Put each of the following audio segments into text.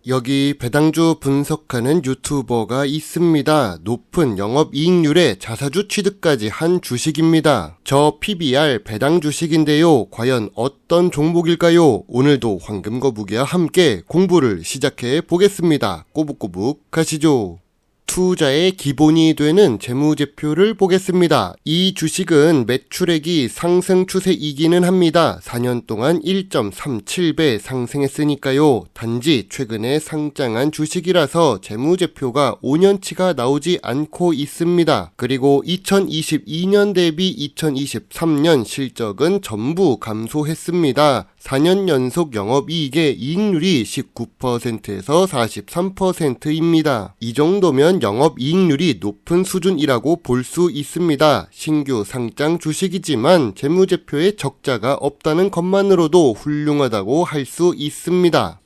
여기 배당주 분석하는 유튜버가 있습니다. 높은 영업이익률에 자사주 취득까지 한 주식입니다. 저 PBR 배당 주식인데요. 과연 어떤 종목일까요? 오늘도 황금거북이와 함께 공부를 시작해 보겠습니다. 꼬북꼬북 가시죠. 투자의 기본이 되는 재무제표를 보겠습니다. 이 주식은 매출액이 상승 추세이기는 합니다. 4년 동안 1.37배 상승했으니까요. 단지 최근에 상장한 주식이라서 재무제표가 5년치가 나오지 않고 있습니다. 그리고 2022년 대비 2023년 실적은 전부 감소했습니다. 4년 연속 영업이익의 이익률이 19%에서 43%입니다. 이 정도면 영업이익률이 높은 수준이라고 볼 수 있습니다. 신규 상장 주식이지만 재무제표에 적자가 없다는 것만으로도 훌륭하다고 할 수 있습니다.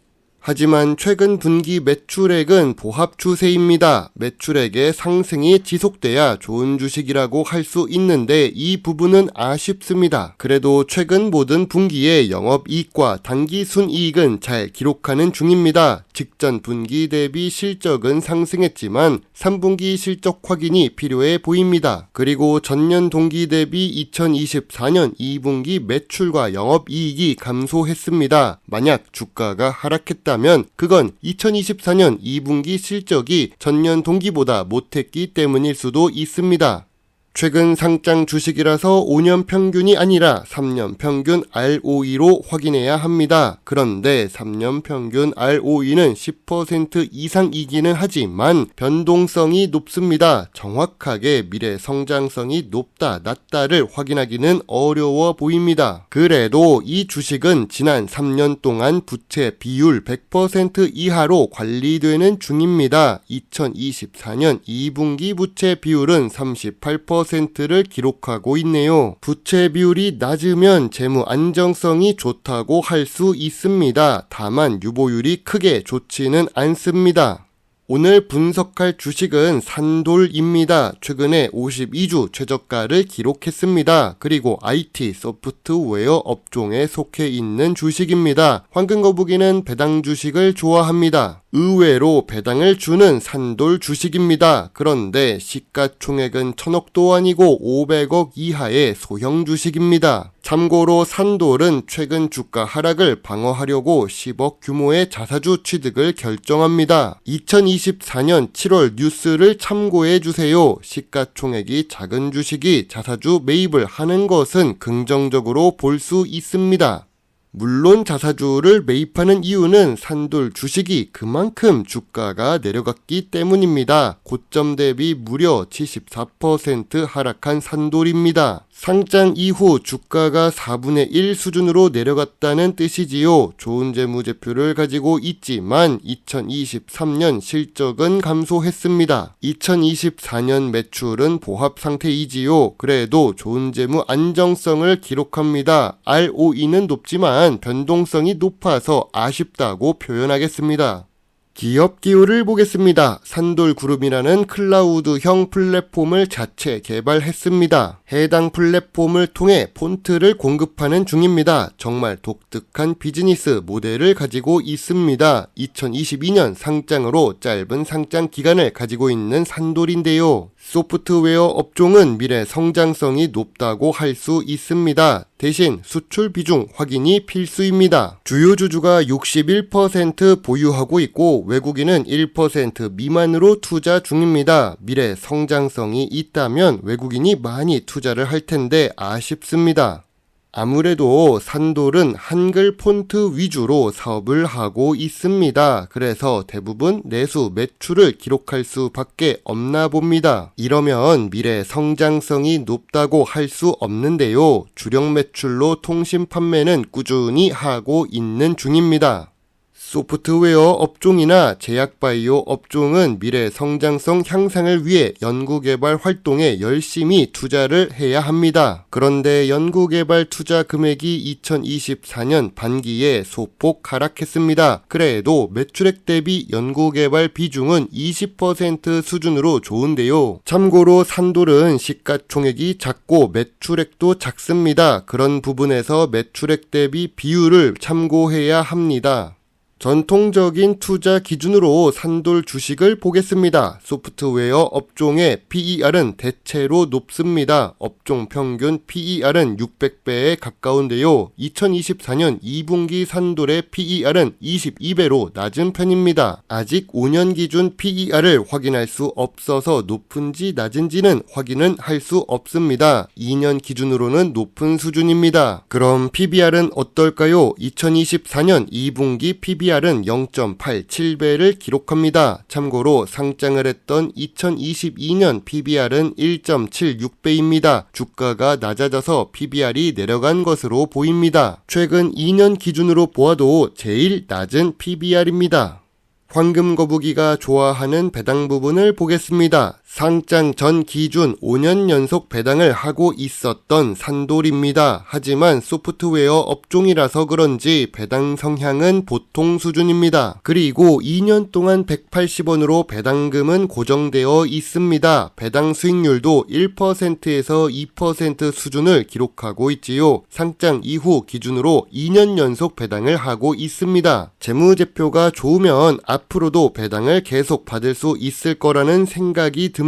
하지만 최근 분기 매출액은 보합 추세입니다. 매출액의 상승이 지속돼야 좋은 주식이라고 할 수 있는데 이 부분은 아쉽습니다. 그래도 최근 모든 분기의 영업이익과 당기순이익은 잘 기록하는 중입니다. 직전 분기 대비 실적은 상승했지만 3분기 실적 확인이 필요해 보입니다. 그리고 전년 동기 대비 2024년 2분기 매출과 영업이익이 감소했습니다. 만약 주가가 하락했다면 그건 2024년 2분기 실적이 전년 동기보다 못했기 때문일 수도 있습니다. 최근 상장 주식이라서 5년 평균이 아니라 3년 평균 ROE로 확인해야 합니다. 그런데 3년 평균 ROE는 10% 이상이기는 하지만 변동성이 높습니다. 정확하게 미래 성장성이 높다, 낮다를 확인하기는 어려워 보입니다. 그래도 이 주식은 지난 3년 동안 부채 비율 100% 이하로 관리되는 중입니다. 2024년 2분기 부채 비율은 38%를 기록하고 있네요. 부채 비율이 낮으면 재무 안정성이 좋다고 할 수 있습니다. 다만 유보율이 크게 좋지는 않습니다. 오늘 분석할 주식은 산돌입니다. 최근에 52주 최저가를 기록했습니다. 그리고 IT 소프트웨어 업종에 속해 있는 주식입니다. 황금거북이는 배당 주식을 좋아합니다. 의외로 배당을 주는 산돌 주식입니다. 그런데 시가총액은 1000억도 아니고 500억 이하의 소형 주식입니다. 참고로 산돌은 최근 주가 하락을 방어하려고 10억 규모의 자사주 취득을 결정합니다. 2024년 7월 뉴스를 참고해주세요. 시가총액이 작은 주식이 자사주 매입을 하는 것은 긍정적으로 볼 수 있습니다. 물론 자사주를 매입하는 이유는 산돌 주식이 그만큼 주가가 내려갔기 때문입니다. 고점 대비 무려 74% 하락한 산돌입니다. 상장 이후 주가가 4분의 1 수준으로 내려갔다는 뜻이지요. 좋은 재무제표를 가지고 있지만 2023년 실적은 감소했습니다. 2024년 매출은 보합 상태이지요. 그래도 좋은 재무 안정성을 기록합니다. ROE는 높지만 변동성이 높아서 아쉽다고 표현하겠습니다. 기업 기호를 보겠습니다. 산돌그룹이라는 클라우드형 플랫폼을 자체 개발했습니다. 해당 플랫폼을 통해 폰트를 공급하는 중입니다. 정말 독특한 비즈니스 모델을 가지고 있습니다. 2022년 상장으로 짧은 상장 기간을 가지고 있는 산돌인데요. 소프트웨어 업종은 미래 성장성이 높다고 할 수 있습니다. 대신 수출 비중 확인이 필수입니다. 주요 주주가 61% 보유하고 있고 외국인은 1% 미만으로 투자 중입니다. 미래 성장성이 있다면 외국인이 많이 투자를 할 텐데 아쉽습니다. 아무래도 산돌은 한글 폰트 위주로 사업을 하고 있습니다. 그래서 대부분 내수 매출을 기록할 수밖에 없나 봅니다. 이러면 미래 성장성이 높다고 할 수 없는데요. 주력 매출로 통신 판매는 꾸준히 하고 있는 중입니다. 소프트웨어 업종이나 제약바이오 업종은 미래 성장성 향상을 위해 연구개발 활동에 열심히 투자를 해야 합니다. 그런데 연구개발 투자 금액이 2024년 반기에 소폭 하락했습니다. 그래도 매출액 대비 연구개발 비중은 20% 수준으로 좋은데요. 참고로 산돌은 시가총액이 작고 매출액도 작습니다. 그런 부분에서 매출액 대비 비율을 참고해야 합니다. 전통적인 투자 기준으로 산돌 주식을 보겠습니다. 소프트웨어 업종의 PER은 대체로 높습니다. 업종 평균 PER은 600배에 가까운데요. 2024년 2분기 산돌의 PER은 22배로 낮은 편입니다. 아직 5년 기준 PER을 확인할 수 없어서 높은지 낮은지는 확인은 할 수 없습니다. 2년 기준으로는 높은 수준입니다. 그럼 PBR은 어떨까요? 2024년 2분기 PBR은 0.87배를 기록합니다. 참고로 상장을 했던 2022년 PBR은 1.76배입니다. 주가가 낮아져서 PBR이 내려간 것으로 보입니다. 최근 2년 기준으로 보아도 제일 낮은 PBR입니다. 황금 거북이가 좋아하는 배당 부분을 보겠습니다. 상장 전 기준 5년 연속 배당을 하고 있었던 산돌입니다. 하지만 소프트웨어 업종이라서 그런지 배당 성향은 보통 수준입니다. 그리고 2년 동안 180원으로 배당금은 고정되어 있습니다. 배당 수익률도 1%에서 2% 수준을 기록하고 있지요. 상장 이후 기준으로 2년 연속 배당을 하고 있습니다. 재무제표가 좋으면 앞으로도 배당을 계속 받을 수 있을 거라는 생각이 듭니다.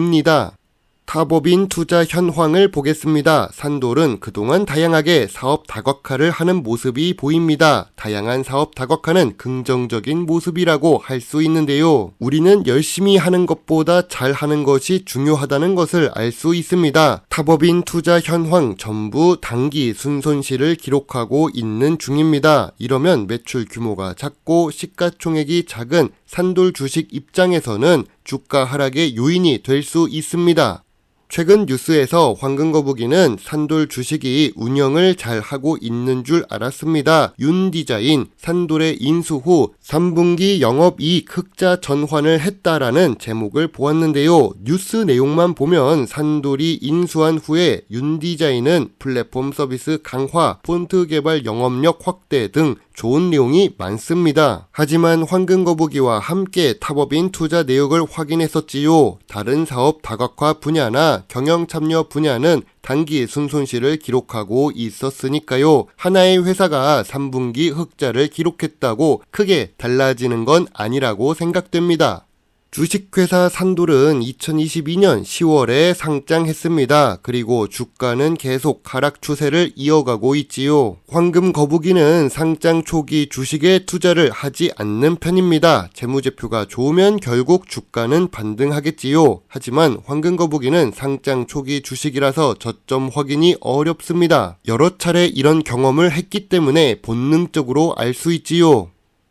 타법인 투자 현황을 보겠습니다. 산돌은 그동안 다양하게 사업 다각화를 하는 모습이 보입니다. 다양한 사업 다각화는 긍정적인 모습이라고 할 수 있는데요. 우리는 열심히 하는 것보다 잘하는 것이 중요하다는 것을 알 수 있습니다. 타법인 투자 현황 전부 단기 순손실을 기록하고 있는 중입니다. 이러면 매출 규모가 작고 시가총액이 작은 산돌 주식 입장에서는 주가 하락의 요인이 될 수 있습니다. 최근 뉴스에서 황금거북이는 산돌 주식이 운영을 잘 하고 있는 줄 알았습니다. 윤디자인 산돌의 인수 후 3분기 영업이익 흑자 전환을 했다라는 제목을 보았는데요. 뉴스 내용만 보면 산돌이 인수한 후에 윤디자인은 플랫폼 서비스 강화, 폰트 개발 영업력 확대 등 좋은 내용이 많습니다. 하지만 황금거북이와 함께 타법인 투자 내역을 확인했었지요. 다른 사업 다각화 분야나 경영 참여 분야는 단기 순손실을 기록하고 있었으니까요. 하나의 회사가 3분기 흑자를 기록했다고 크게 달라지는 건 아니라고 생각됩니다. 주식회사 산돌은 2022년 10월에 상장했습니다. 그리고 주가는 계속 하락 추세를 이어가고 있지요. 황금 거북이는 상장 초기 주식에 투자를 하지 않는 편입니다. 재무제표가 좋으면 결국 주가는 반등하겠지요. 하지만 황금 거북이는 상장 초기 주식이라서 저점 확인이 어렵습니다. 여러 차례 이런 경험을 했기 때문에 본능적으로 알 수 있지요.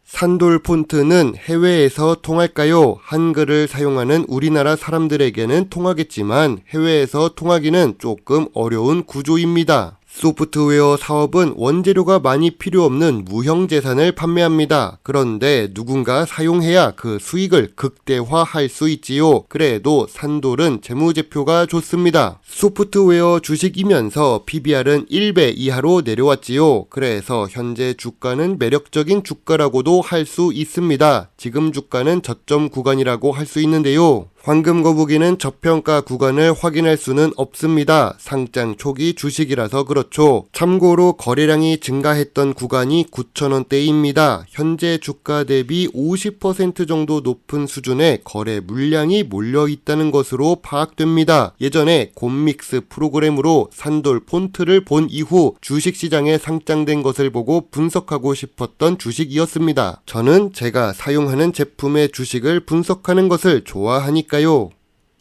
산돌 폰트는 해외에서 통할까요? 한글을 사용하는 우리나라 사람들에게는 통하겠지만 해외에서 통하기는 조금 어려운 구조입니다. 소프트웨어 사업은 원재료가 많이 필요 없는 무형 재산을 판매합니다. 그런데 누군가 사용해야 그 수익을 극대화할 수 있지요. 그래도 산돌은 재무제표가 좋습니다. 소프트웨어 주식이면서 PBR은 1배 이하로 내려왔지요. 그래서 현재 주가는 매력적인 주가라고도 할 수 있습니다. 지금 주가는 저점 구간이라고 할 수 있는데요. 황금거북이는 저평가 구간을 확인할 수는 없습니다. 상장 초기 주식이라서 그렇죠. 참고로 거래량이 증가했던 구간이 9,000원대입니다. 현재 주가 대비 50% 정도 높은 수준의 거래 물량이 몰려있다는 것으로 파악됩니다. 예전에 곰믹스 프로그램으로 산돌 폰트를 본 이후 주식시장에 상장된 것을 보고 분석하고 싶었던 주식이었습니다. 저는 제가 사용하는 제품의 주식을 분석하는 것을 좋아하니까요.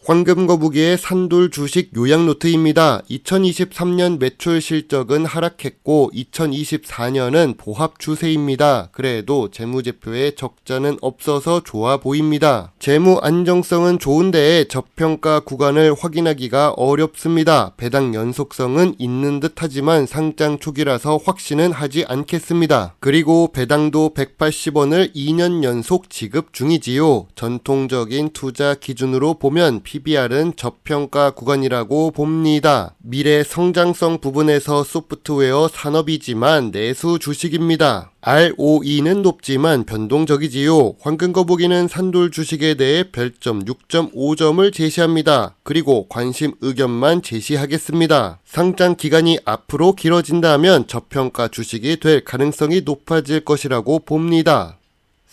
황금거북이의 산돌 주식 요약 노트입니다. 2023년 매출 실적은 하락했고 2024년은 보합 추세입니다. 그래도 재무제표에 적자는 없어서 좋아 보입니다. 재무 안정성은 좋은데 저평가 구간을 확인하기가 어렵습니다. 배당 연속성은 있는 듯 하지만 상장 초기라서 확신은 하지 않겠습니다. 그리고 배당도 180원을 2년 연속 지급 중이지요. 전통적인 투자 기준으로 보면 PBR은 저평가 구간이라고 봅니다. 미래 성장성 부분에서 소프트웨어 산업이지만 내수 주식입니다. ROE는 높지만 변동적이지요. 황금거북이는 산돌 주식에 대해 별점 6.5점을 제시합니다. 그리고 관심 의견만 제시하겠습니다. 상장 기간이 앞으로 길어진다면 저평가 주식이 될 가능성이 높아질 것이라고 봅니다.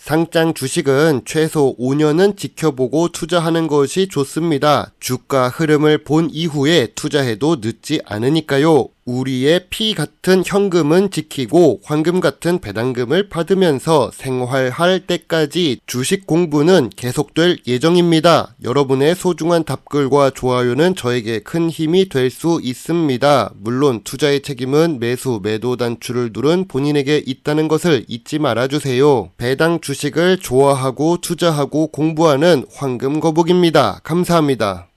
상장 주식은 최소 5년은 지켜보고 투자하는 것이 좋습니다. 주가 흐름을 본 이후에 투자해도 늦지 않으니까요. 우리의 피 같은 현금은 지키고 황금 같은 배당금을 받으면서 생활할 때까지 주식 공부는 계속될 예정입니다. 여러분의 소중한 답글과 좋아요는 저에게 큰 힘이 될 수 있습니다. 물론 투자의 책임은 매수, 매도 단추를 누른 본인에게 있다는 것을 잊지 말아주세요. 배당 주식을 좋아하고 투자하고 공부하는 황금 거북입니다. 감사합니다.